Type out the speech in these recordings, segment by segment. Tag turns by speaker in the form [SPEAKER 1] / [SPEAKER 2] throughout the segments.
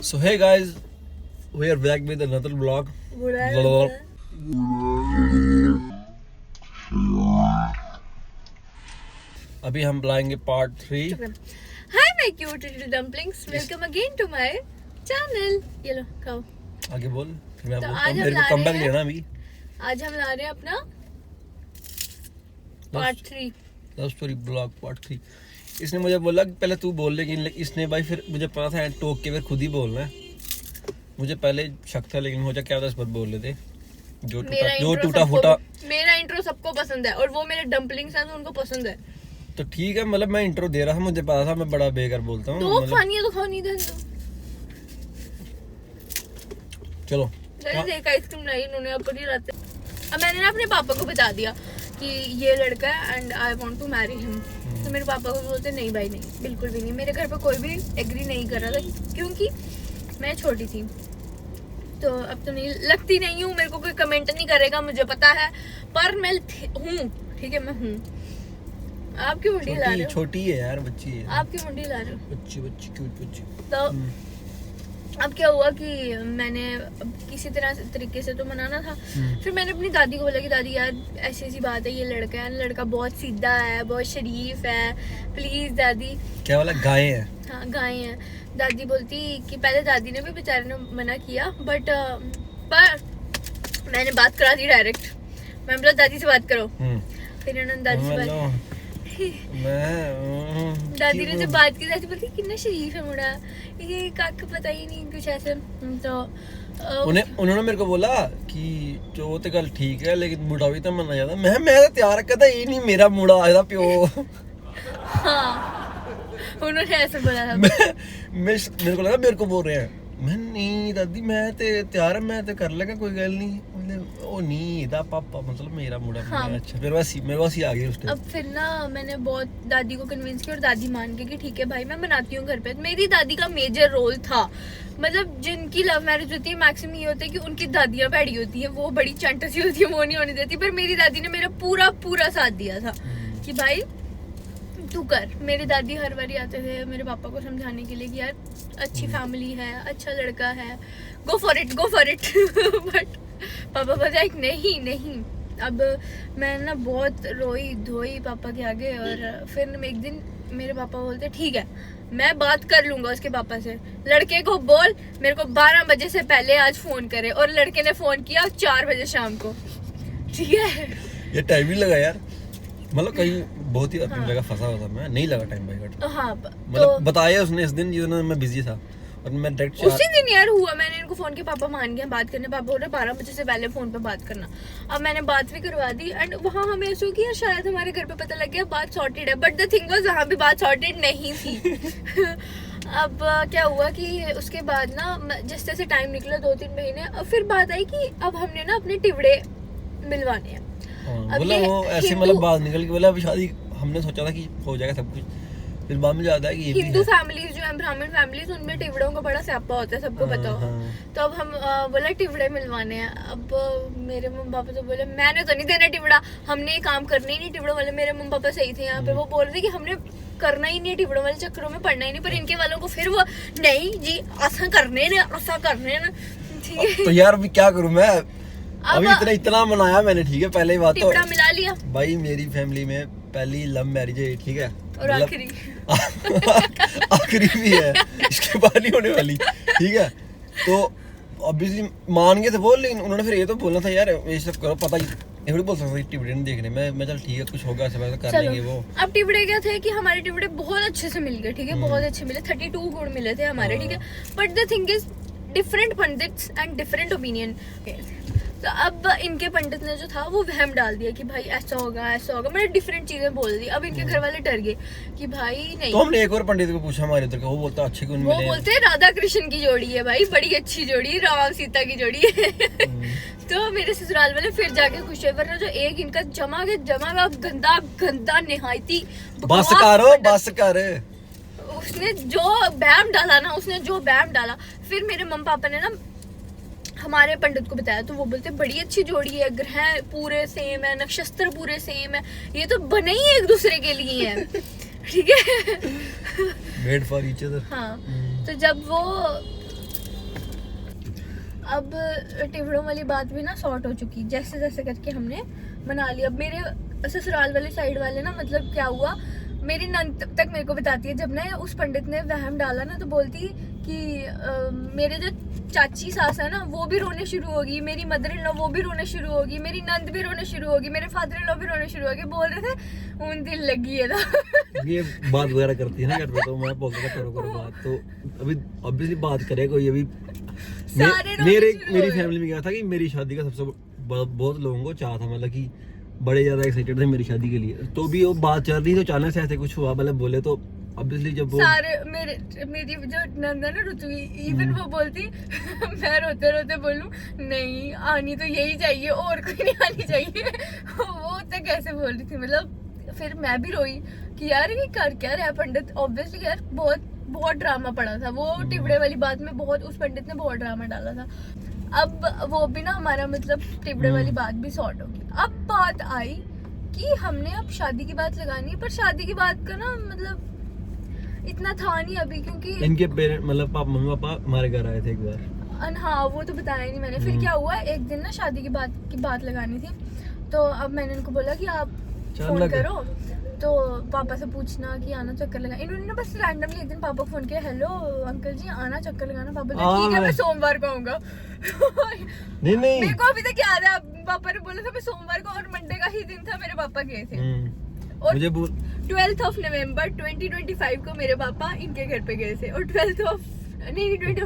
[SPEAKER 1] So hey guys, we are back with another vlog. अभी हम बुलाएंगे part 3.
[SPEAKER 2] Hi my cute little dumplings, welcome again to my channel. ये लो खाओ.
[SPEAKER 1] आगे बोल. फिर मैं
[SPEAKER 2] तो
[SPEAKER 1] बोलता
[SPEAKER 2] आज
[SPEAKER 1] हूँ
[SPEAKER 2] हम
[SPEAKER 1] मेरे
[SPEAKER 2] ला
[SPEAKER 1] को
[SPEAKER 2] रहे
[SPEAKER 1] कमबैक
[SPEAKER 2] हैं-
[SPEAKER 1] लेना अभी.
[SPEAKER 2] आज हम ला रहे हैं अपना part 3.
[SPEAKER 1] Love story blog part 3. इसने मुझे बोला कि पहले तू बोल, लेकिन इसने भाई फिर मुझे पता था टोक के फिर खुद ही बोलना है. मुझे पहले शक था, लेकिन मुझे क्या था इस पर बोल लेते जो टूटा फूटा.
[SPEAKER 2] मेरा इंट्रो सबको पसंद है और वो मेरे डम्पलिंग्स हैं तो उनको पसंद है.
[SPEAKER 1] तो ठीक है, मतलब मैं इंट्रो दे रहा था, मुझे पता था मैं बड़ा बेकार बोलता हूँ.
[SPEAKER 2] तो खानी है तो खाओ, नहीं दे दो.
[SPEAKER 1] चलो
[SPEAKER 2] एक आइसक्रीम लाई इन्होंने, अब नहीं लाते. अब मैंने ना अपने पापा को बता दिया कि ये लड़का है and I want to marry him. तो मेरे पापा को बोलते नहीं भाई नहीं, बिल्कुल भी नहीं. मेरे घर पे कोई भी एग्री नहीं कर रहा था क्योंकि मैं छोटी थी. तो अब तो नहीं लगती नहीं हूँ, मेरे को कोई कमेंट नहीं करेगा मुझे पता है, पर मैं हूँ. ठीक है, मैं हूँ. आपकी मुंडी ला रहे हो.
[SPEAKER 1] छोटी है यार, बच्ची है.
[SPEAKER 2] आपकी मुंडी ला रहे हो.
[SPEAKER 1] बच्ची क्यूट बच्ची.
[SPEAKER 2] तो अब क्या हुआ कि मैंने किसी तरीके से तो मनाना था. फिर मैंने अपनी दादी को बोला कि दादी यार ऐसी ऐसी बात है, ये लड़का है, लड़का बहुत सीधा है, बहुत शरीफ है, प्लीज दादी.
[SPEAKER 1] क्या वाला गाय है?
[SPEAKER 2] हाँ गाय है. दादी बोलती कि पहले दादी ने भी बेचारे ने मना किया बट पर मैंने बात करा दी डायरेक्ट. मैं बोला दादी से बात करो. फिर उन्होंने दादी से बात दादी ने जब बात की, दादी बोलती कितना शरीफ है मुड़ा, ये काका पता ही नहीं कुछ ऐसे. तो
[SPEAKER 1] उन्होंने मेरे को बोला कि जो ते गल ठीक है, लेकिन मुड़ा भी तो मना जाता. मैं तो तैयार करता ही नहीं, मेरा मुड़ा आया प्यो.
[SPEAKER 2] हाँ उन्होंने ऐसे बोला था.
[SPEAKER 1] मेरे को लगा मेरे को बोल रहे हैं. मैं नहीं दादी, मैं ते तैयार है, मैं ते कर लेगा, कोई गल नहीं. ओ नहीं दा पापा, मतलब मेरा मुड़ा.
[SPEAKER 2] हाँ.
[SPEAKER 1] अच्छा फिर मेरे पास ही आ गई उस टाइम.
[SPEAKER 2] अब फिर ना मैंने बहुत दादी को कन्विंस किया और दादी मान गई कि ठीक है भाई मैं बनाती हूँ घर पे. मेरी दादी का मेजर रोल था. मतलब जिनकी लव मैरिज होती है मैक्सिमम ये होता है कि उनकी दादियाँ भैड़ी होती है, वो बड़ी चंट सी होती है, वो नहीं होने देती. पर मेरी दादी ने मेरा पूरा साथ दिया था कि भाई तू कर. मेरी दादी हर बारी आते थे मेरे पापा को समझाने के लिए कि यार अच्छी फैमिली है, अच्छा लड़का है, गो फॉर इट बट पापा बताए नहीं. अब मैं ना बहुत रोई धोई पापा के आगे. और फिर एक दिन मेरे पापा बोलते ठीक है मैं बात कर लूंगा उसके पापा से, लड़के को बोल मेरे को 12 बजे से पहले आज फोन करे. और लड़के ने फोन किया 4 बजे शाम को. ठीक है,
[SPEAKER 1] ये टाइम ही लगा यार, मतलब कहीं बहुत ही अपनी जगह फंसा हुआ था मैं. नहीं लगा टाइम भाई कट.
[SPEAKER 2] हाँ
[SPEAKER 1] मतलब बताया उसने इस दिन जिस दिन मैं बिजी था, और मैं डायरेक्ट
[SPEAKER 2] उसी दिन यार हुआ. मैंने इनको फोन किया, पापा मान गए बात करने. पापा बोल रहे 12 बजे से पहले फोन पे बात करना. अब मैंने बात भी करवा दी एंड वहाँ हमें ऐसा हो कि शायद हमारे घर पे पता लग गया बात सॉर्टेड है. बट द थिंग वाज वहाँ भी बात सॉर्टेड नहीं थी. अब क्या हुआ कि उसके बाद ना जिस तरह से टाइम निकला 2-3 महीने, अब फिर बात आई कि अब हमने ना अपने टिवड़े मिलवाने हैं.
[SPEAKER 1] बोला वो ऐसे मतलब बात निकल के बोला अभी शादी हमने सोचा था कि हो जाएगा सब कुछ, फिर बाद में याद आया कि ये भी
[SPEAKER 2] हिंदू फैमिलीज जो है, ब्राह्मण फैमिलीज, उनमें टिवड़ों का बड़ा स्यापा होता है, सबको पता हो. तो अब हम बोला टिवड़े मिलवाने हैं. अब मेरे मम्मी पापा तो बोले मैंने तो नहीं देना टिवड़ा, हमने ये काम करना ही नहीं. टिवड़ों वाले मेरे मम्मी पापा सही थे यहाँ पे, वो बोल रहे थे कि हमने करना ही नहीं, टिवड़ों वाले चक्करों में पड़ना ही नहीं. पर इनके वालों को फिर वो नहीं जी ऐसा करने ना. ठीक है,
[SPEAKER 1] तो यार अभी क्या करूं मैं. अभी इतना मनाया मैंने. ठीक है, पहले ही बात तो
[SPEAKER 2] टिवड़ा मिला लिया
[SPEAKER 1] भाई. मेरी फैमिली में पहली लव मैरिज है, ठीक है,
[SPEAKER 2] और आखिरी
[SPEAKER 1] आखिरी भी है, इसके बाद नहीं होने वाली. ठीक है, तो ऑब्वियसली मान गए थे वो, लेकिन उन्होंने फिर ये तो बोलना था यार ये सब करो. पता ही नहीं बोल सकता टिवड़े नहीं देखने. मैं चल ठीक है कुछ होगा ऐसा कर लेंगे वो.
[SPEAKER 2] अब टिवड़े क्या थे कि हमारे टिवड़े बहुत अच्छे से मिल गए. ठीक है, बहुत अच्छे मिले, 32 गुण मिले थे हमारे. ठीक है, but the thing is different pandits and different opinion. तो अब इनके पंडित ने जो था वो वहम डाल दिया कि भाई ऐसा होगा मैंने डिफरेंट चीजें बोल दी. अब इनके घर वाले डर गए कि भाई नहीं.
[SPEAKER 1] तो हमने एक और पंडित को पूछा हमारे उधर का, वो बोलता अच्छे गुण मिले.
[SPEAKER 2] वो बोलते राधा कृष्ण की जोड़ी है भाई, बड़ी अच्छी जोड़ी, राम सीता की जोड़ी है. तो मेरे ससुराल वाले फिर जाके खुश हुए. वरना जो एक इनका जमा का गंदा निहायती
[SPEAKER 1] बस कर.
[SPEAKER 2] उसने जो बैम डाला फिर मेरे मम्मी पापा ने ना हमारे पंडित को बताया. तो वो बोलते बड़ी अच्छी जोड़ी है, ग्रह पूरे सेम है, नक्षत्र पूरे सेम है, ये तो बने ही एक दूसरे के लिए है. ठीक है,
[SPEAKER 1] मेड फॉर ईच अदर.
[SPEAKER 2] हाँ. तो जब वो अब टिवड़ों वाली बात भी ना सॉर्ट हो चुकी, जैसे जैसे करके हमने मना लिया। अब मेरे ससुराल वाले साइड वाले ना, मतलब क्या हुआ, मेरी नंद तक मेरे को बताती है, जब ना उस पंडित ने वहम डाला ना, तो बोलती कि मेरे जो चाची सास है ना वो भी रोने शुरू होगी, मेरी मदर इन लॉ वो भी रोने शुरू होगी, मेरी नंद भी रोने शुरू होगी, मेरे फादर इन लॉ भी रोने शुरू होगी। बोल रहे थे उन दिल लगी है ना।
[SPEAKER 1] ये बात वगैरह करती है ना घर पे, तो मैं बोलता था करो करो बात। तो अभी ऑब्वियसली बात करे कोई, अभी
[SPEAKER 2] सारे रोने
[SPEAKER 1] मेरे
[SPEAKER 2] शुरू
[SPEAKER 1] मेरी
[SPEAKER 2] हो गए।
[SPEAKER 1] फैमिली में क्या था कि मेरी शादी का सबसे बहुत लोगों को चाह था, मतलब कि बड़े ज्यादा एक्साइटेड थे मेरी शादी के लिए। तो भी वो बात चल रही, तो अचानक से ऐसे कुछ हुआ, मतलब बोले तो ऑब्वियसली जब वो
[SPEAKER 2] सारे मेरी जो नंदा ना ऋतु, इवन वो बोलती मैं रोते रोते बोलूं नहीं आनी तो यही चाहिए और कोई नहीं आनी चाहिए। वो तो कैसे बोल रही थी, मतलब फिर मैं भी रोई कि यार ये कर क्या रहा है पंडित। ऑब्वियसली यार बहुत ड्रामा पड़ा था वो टिबड़े वाली बात में, बहुत उस पंडित ने बहुत ड्रामा डाला था। अब वो भी ना हमारा मतलब टिबड़े वाली बात भी सॉर्ट होगी। अब बात आई कि हमने अब शादी की बात लगानी है, पर शादी की बात का ना मतलब इतना था नहीं अभी, क्योंकि
[SPEAKER 1] इनके पेरेंट मतलब पापा मम्मी पापा हमारे घर आए थे एक बार।
[SPEAKER 2] हाँ वो तो बताया नहीं मैंने। फिर क्या हुआ, एक दिन ना शादी की बात लगानी थी, तो अब मैंने इनको बोला कि आप फोन करो, तो पापा से पूछना कि आना चक्कर लगा। इन्होंने ना बस रैंडमली एक दिन पापा को फोन किया, हेलो अंकल जी आना चक्कर लगाना। पापा बोले ठीक है मैं सोमवार को आऊंगा।
[SPEAKER 1] नहीं
[SPEAKER 2] मेरे को अभी तक याद है, पापा ने बोला था मैं सोमवार को, और मंडे का ही दिन था मेरे पापा गए थे। और
[SPEAKER 1] मुझे
[SPEAKER 2] 12th of November 2025 को मेरे पापा इनके घर पे गए थे, और 20th of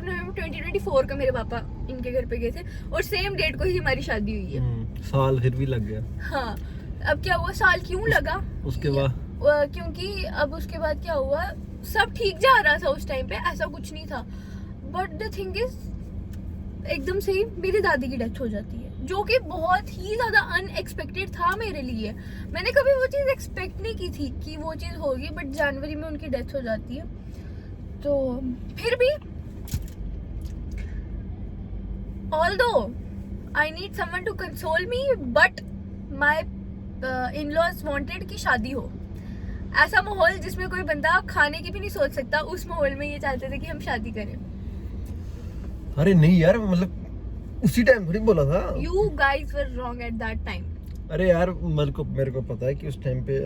[SPEAKER 2] November 2024 को मेरे पापा इनके घर पे गए थे, और सेम डेट को ही हमारी शादी हुई है।
[SPEAKER 1] साल फिर भी लग गया।
[SPEAKER 2] हाँ अब क्या हुआ, साल क्यों लगा
[SPEAKER 1] उसके बाद
[SPEAKER 2] क्योंकि अब उसके बाद क्या हुआ, सब ठीक जा रहा था उस टाइम पे, ऐसा कुछ नहीं था। बट द थिंग इज एकदम से ही मेरी दादी की डेथ हो जाती है, जो कि बहुत ही ज्यादा अनएक्सपेक्टेड था मेरे लिए। मैंने कभी वो चीज एक्सपेक्ट नहीं की थी कि वो चीज होगी, बट जनवरी में उनकी डेथ हो जाती है। तो फिर भी although I need someone to console me, but my in-laws wanted कि शादी हो। ऐसा माहौल जिसमें कोई बंदा खाने की भी नहीं सोच सकता, उस माहौल में ये चाहते थे कि हम शादी करें।
[SPEAKER 1] अरे नहीं यार, मतलब उसी टाइम थोड़ी बोला था।
[SPEAKER 2] You guys were wrong at that time.
[SPEAKER 1] अरे यार मेरे को पता है कि उस टाइम पे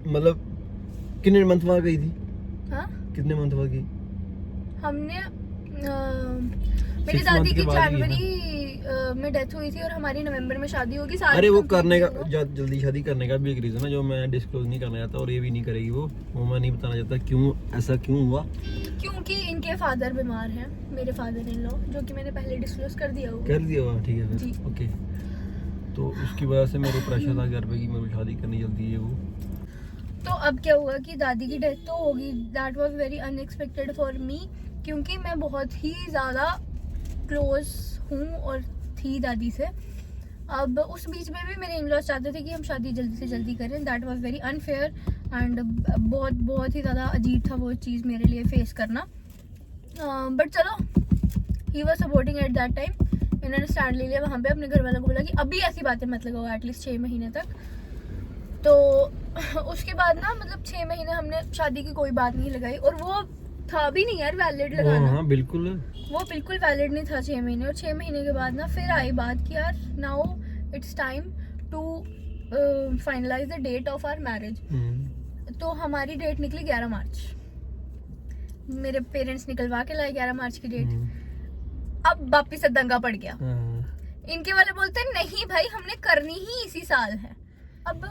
[SPEAKER 1] मतलब कितने मंथ बाद गई थी?
[SPEAKER 2] हाँ?
[SPEAKER 1] कितने मंथ बाद गई?
[SPEAKER 2] हमने मेरी
[SPEAKER 1] 6
[SPEAKER 2] दादी
[SPEAKER 1] month
[SPEAKER 2] की
[SPEAKER 1] के बाद ही है ना?
[SPEAKER 2] जनवरी में डेथ हुई थी और हमारी नवंबर में शादी होगी। सारी
[SPEAKER 1] अरे वो
[SPEAKER 2] complete
[SPEAKER 1] करने का
[SPEAKER 2] हुआ।
[SPEAKER 1] जल्दी शादी करने का भी एक रीजन है जो मैं डिस्क्लोज नहीं करना चाहता, और ये भी नहीं करेगी वो मैं नहीं बताना चाहता क्यों ऐसा क्यों हुआ।
[SPEAKER 2] क्योंकि इनके फादर बीमार हैं, मेरे फादर इन लॉ, जो कि मैंने पहले डिस्क्लोज कर दिया हुआ।
[SPEAKER 1] कर दिया हुआ, ठीक है
[SPEAKER 2] जी।
[SPEAKER 1] फिर ओके। तो उसकी वजह से मेरे प्रेशर था घर पे कि मेरे को शादी करनी जल्दी है वो।
[SPEAKER 2] तो अब क्या हुआ कि दादी की डेथ तो होगी, that was very unexpected for me, क्योंकि मैं बहुत ही ज़्यादा क्लोज हूँ और थी दादी से। अब उस बीच में भी मेरे इन-लॉज चाहते थे कि हम शादी जल्दी से जल्दी करें। That was very unfair and बहुत ही ज़्यादा अजीब था वो चीज़ मेरे लिए फेस करना। बट चलो, he was supporting at that time. इन्होंने स्टैंड ले लिया वहाँ पे, अपने घर वालों को बोला कि अभी ऐसी बातें मत लगाओ एटलीस्ट 6 महीने तक। तो उसके बाद ना मतलब 6 महीने हमने शादी की कोई बात नहीं लगाई, और वो था भी नहीं यार वैलिड लगाना।
[SPEAKER 1] हाँ बिल्कुल।
[SPEAKER 2] वो बिल्कुल वैलिड नहीं था 6 महीने। और 6 महीने के बाद ना फिर आई बात कि यार now it's time to finalise the date of our marriage. तो हमारी डेट निकली 11 मार्च। मेरे पेरेंट्स निकलवा के लाए 11 मार्च की डेट। अब वापिस से दंगा पड़ गया। इनके वाले बोलते हैं नहीं भाई हमने करनी ही इसी साल है। अब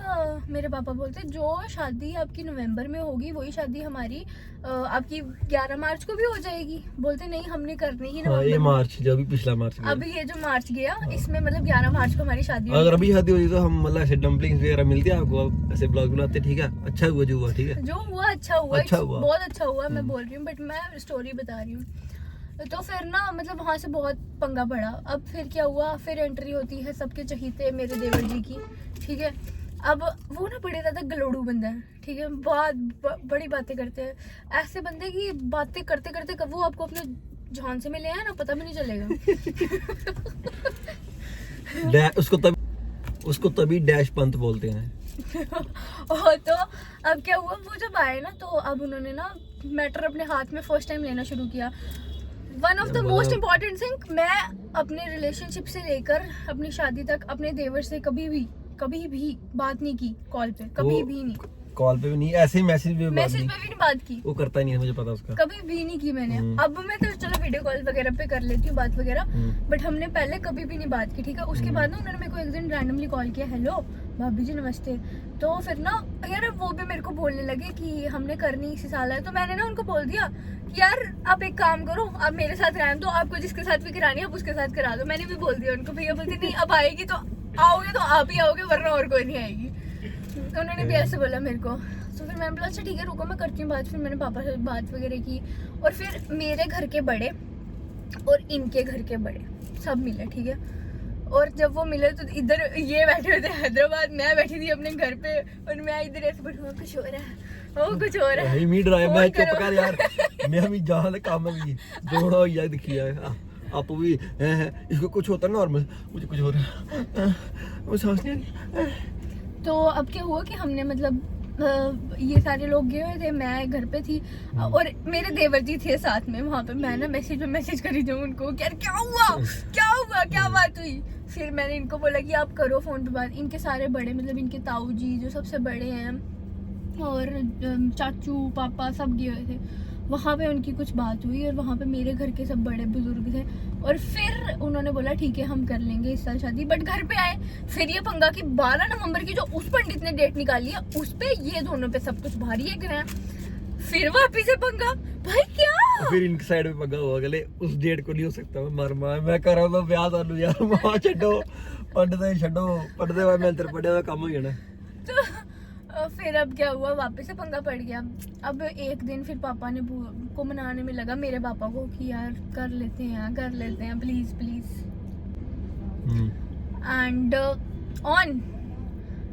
[SPEAKER 2] मेरे पापा बोलते जो शादी आपकी नवंबर में होगी वही शादी हमारी आपकी 11 मार्च को भी हो जाएगी। बोलते नहीं हमने करनी ही नवंबर
[SPEAKER 1] ये
[SPEAKER 2] में।
[SPEAKER 1] मार्च जो भी पिछला मार्च गया।
[SPEAKER 2] अभी ये जो मार्च गया इसमें मतलब 11 मार्च को हमारी शादी
[SPEAKER 1] अगर अभी शादी होती तो हम मतलब ऐसे डम्पलिंग्स वगैरह मिलती है आपको, आप ऐसे ब्लॉग बनाते, ठीक है अच्छा हुआ जो हुआ, ठीक है
[SPEAKER 2] जो हुआ अच्छा हुआ,
[SPEAKER 1] अच्छा हुआ।
[SPEAKER 2] बहुत अच्छा हुआ। मैं बोल रही हूँ बट मैं स्टोरी बता रही हूँ। तो फिर ना मतलब वहाँ से बहुत पंगा पड़ा। अब फिर क्या हुआ, फिर एंट्री होती है सबके चहीते मेरे देवर जी की, ठीक है। अब वो ना बड़े ज्यादा गलोड़ू बंदा है, ठीक है, बड़ी बातें करते हैं। ऐसे बंदे की बातें करते करते कब वो आपको अपने झांसे में ले आए ना पता भी नहीं चलेगा।
[SPEAKER 1] उसको तभी डैश पंत बोलते हैं।
[SPEAKER 2] और तो अब क्या हुआ, वो जब आए ना तो अब उन्होंने ना मैटर अपने हाथ में फर्स्ट टाइम लेना शुरू किया। One of the most important thing, मैं अपने रिलेशनशिप से लेकर अपनी शादी तक अपने देवर से कभी भी बात नहीं की कॉल पे, कभी भी नहीं।
[SPEAKER 1] कॉल पे भी नहीं, ऐसे ही मैसेज पे
[SPEAKER 2] मैसेज पे भी नहीं बात की,
[SPEAKER 1] वो करता ही नहीं है, मुझे पता उसका।
[SPEAKER 2] कभी भी नहीं की मैंने। अब मैं तो चलो वीडियो कॉल वगैरह पे कर लेती हूँ बात वगैरह, बट हमने पहले कभी भी नहीं बात की, ठीक है। उसके बाद ना उन्होंने मेरे को एक दिन रैंडमली कॉल किया, हेलो भाभी जी नमस्ते। तो फिर ना यार वो भी मेरे को बोलने लगे कि हमने करनी इसी साल है। तो मैंने ना उनको बोल दिया कि यार आप एक काम करो, आप मेरे साथ रहने दो, आपको जिसके साथ भी करानी है आप उसके साथ करा दो। मैंने भी बोल दिया उनको। भैया बोलते नहीं अब आएगी तो आओगे तो आप ही आओगे, वरना और कोई नहीं आएगी। उन्होंने भी ऐसे बोला मेरे को। तो फिर मैंने बोला अच्छा ठीक है रुको मैं करती हूँ बात। फिर मैंने पापा से बात वगैरह की, और फिर मेरे घर के बड़े और इनके घर के बड़े सब मिले, ठीक है। और जब वो मिले तो इधर ये बैठे हुए थे हैदराबाद, मैं बैठी थी अपने घर पे, और मैं इधर ऐसे बैठी हूँ, कुछ हो रहा है, वो कुछ हो रहा है,
[SPEAKER 1] मीट रहा है। मैं चुप कर यार, मैं भी जहाँ काम में भी जोड़ा यार दिखिया आप भी इसको कुछ होता है नॉर्मल, मुझे कुछ हो रहा है, वो समझ नहीं आ रही।
[SPEAKER 2] तो अब क्या हुआ कि हमने मतलब ये सारे लोग गए हुए थे, मैं घर पे थी और मेरे देवर जी थे साथ में वहाँ पे। मैं ना मैसेज करी जाऊँ उनको यार क्या हुआ क्या बात हुई। फिर मैंने इनको बोला कि आप करो फोन पे बात। इनके सारे बड़े मतलब इनके ताऊ जी जो सबसे बड़े हैं और चाचू पापा सब गए हुए थे वहाँ पे। उनकी कुछ बात हुई और वहाँ पे मेरे घर के सब बड़े बुजुर्ग थे, और फिर उन्होंने बोला ठीक है हम कर लेंगे इस साल शादी। बट घर पे आए फिर ये पंगा कि 12 नवंबर की जो उस पंडित ने डेट निकाली है उस पे ये दोनों पे सब कुछ भारी है। फिर वापिस से पंगा, भाई क्या।
[SPEAKER 1] फिर इनकी साइड में पंगा हुआ, गले उस डेट को नहीं हो सकता, मैं कर रहा हूँ ब्याह तानू यार, मां छड्डो पंडित छड्डो, पंडित मैं तेरे पढ़े का काम हो गया ना।
[SPEAKER 2] तो फिर अब क्या हुआ, वापस से पंगा पड़ गया। अब एक दिन फिर पापा ने को मनाने में लगा मेरे पापा को कि यार कर लेते हैं प्लीज एंड ऑन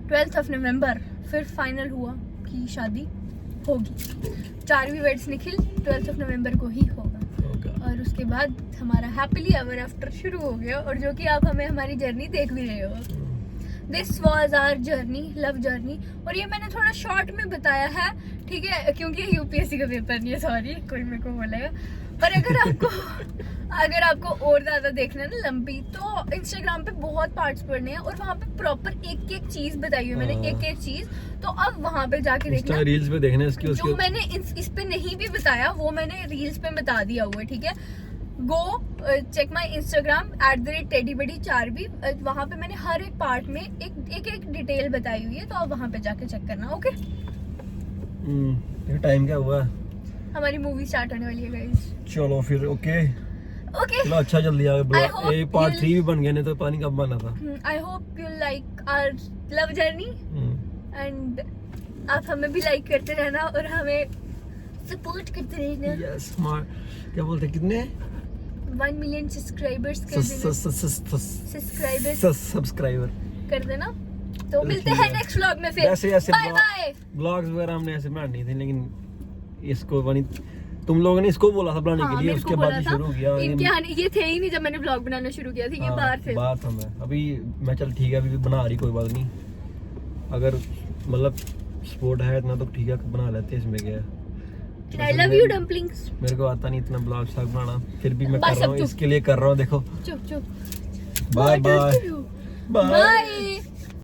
[SPEAKER 2] 12th नवंबर फिर फाइनल हुआ कि शादी होगी। 4वीं वेड्स निखिल 12th नवंबर को ही होगा, और उसके बाद हमारा हैप्पीली एवर आफ्टर शुरू हो गया। और जो कि आप हमें हमारी जर्नी देख भी रहे हो। This was our journey, love journey. और ये मैंने थोड़ा शॉर्ट में बताया है, ठीक है, क्योंकि यूपीएससी का पेपर नहीं है, सॉरी कोई मेरे को बोलेगा। पर अगर आपको और ज्यादा देखना है ना लंबी, तो इंस्टाग्राम पे बहुत पार्ट्स पढ़ने हैं और वहाँ पे प्रॉपर एक चीज बताई हुई मैंने, एक चीज। तो अब वहाँ पे जाके देखना,
[SPEAKER 1] रील्स पे देखना इसकी,
[SPEAKER 2] जो मैंने इस पे नहीं भी बताया वो मैंने रील्स पे बता दिया हुआ है, ठीक है। Go check my Instagram @teddybuddy4b, वहाँ पे मैंने हर एक पार्ट में एक डिटेल बताई हुई है, तो आप वहाँ पे जाके चेक करना। ओके
[SPEAKER 1] टाइम क्या हुआ,
[SPEAKER 2] हमारी मूवी स्टार्ट होने वाली है गाइस।
[SPEAKER 1] चलो फिर ओके
[SPEAKER 2] चलो
[SPEAKER 1] अच्छा जल्दी आ गया, ये पार्ट 3 भी बन गया, नहीं तो पानी कब बना था।
[SPEAKER 2] I hope you like our love journey and आप हमें भी लाइक करते रहना और हमें सपोर्ट करते रहना।
[SPEAKER 1] यस क्या बोलते कितने
[SPEAKER 2] 1 मिलियन सब्सक्राइबर्स
[SPEAKER 1] सब्सक्राइबर
[SPEAKER 2] कर देना। तो मिलते हैं नेक्स्ट व्लॉग में फिर। Bye bye.
[SPEAKER 1] व्लॉग्स वगैरह हमने ऐसे बनाने थे, लेकिन इसको बनी तुम लोगों ने इसको बोला था बनाने के लिए, उसके बाद ही शुरू किया।
[SPEAKER 2] ये थे ही नहीं जब मैंने व्लॉग बनाना शुरू किया था, ये बाहर थे।
[SPEAKER 1] बात था मैं अभी मैं चल ठीक है अभी बना रही, कोई बात नहीं, अगर मतलब सपोर्ट है इतना तो ठीक है बना लेते हैं, इसमें क्या है।
[SPEAKER 2] I love you dumplings।
[SPEAKER 1] मेरे को आता नहीं इतना ब्लॉग शाग बनाना, फिर भी मैं कर रहा हूँ, इसके लिए कर रहा हूँ। देखो
[SPEAKER 2] चुप
[SPEAKER 1] बाय बाय
[SPEAKER 2] बाय।